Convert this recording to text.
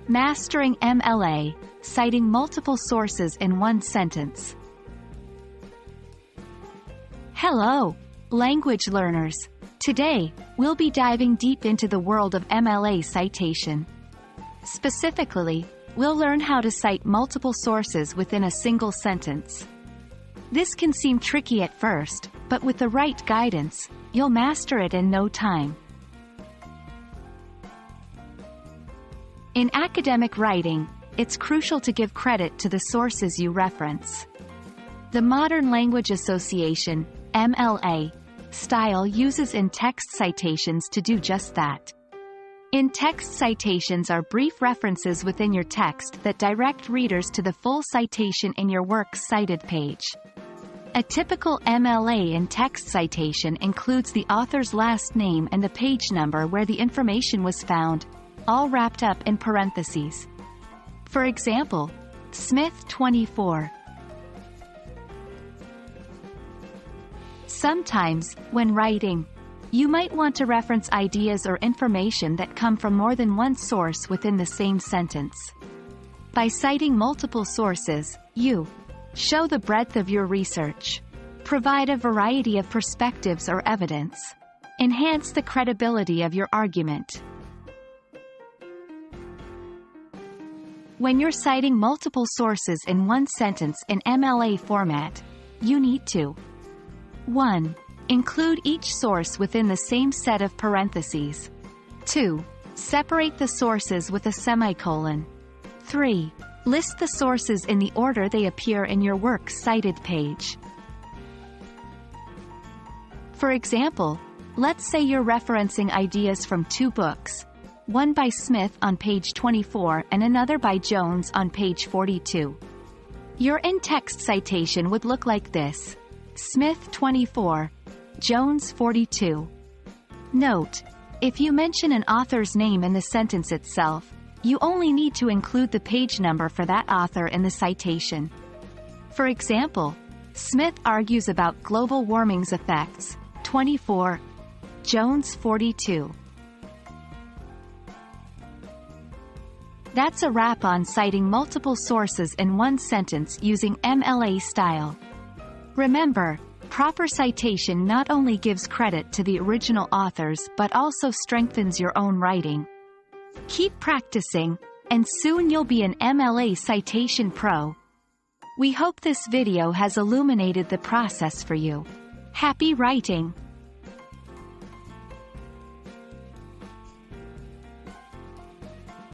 Mastering MLA, citing multiple sources in one sentence. Hello, language learners. Today, we'll be diving deep into the world of MLA citation. Specifically, we'll learn how to cite multiple sources within a single sentence. This can seem tricky at first, but with the right guidance, you'll master it in no time. In academic writing, it's crucial to give credit to the sources you reference. The Modern Language Association, MLA, style uses in-text citations to do just that. In-text citations are brief references within your text that direct readers to the full citation in your work's cited page. A typical MLA in-text citation includes the author's last name and the page number where the information was found, all wrapped up in parentheses. For example, Smith 24. Sometimes, when writing, you might want to reference ideas or information that come from more than one source within the same sentence. By citing multiple sources, you show the breadth of your research, provide a variety of perspectives or evidence, enhance the credibility of your argument. When you're citing multiple sources in one sentence in MLA format, you need to 1. Include each source within the same set of parentheses. 2. Separate the sources with a semicolon. 3. List the sources in the order they appear in your work's cited page. For example, let's say you're referencing ideas from two books, one by Smith on page 24 and another by Jones on page 42. Your in-text citation would look like this: Smith 24, Jones 42. Note: if you mention an author's name in the sentence itself, you only need to include the page number for that author in the citation. For example, Smith argues about global warming's effects, 24, Jones 42. That's a wrap on citing multiple sources in one sentence using MLA style. Remember, proper citation not only gives credit to the original authors but also strengthens your own writing. Keep practicing, and soon you'll be an MLA citation pro. We hope this video has illuminated the process for you. Happy writing!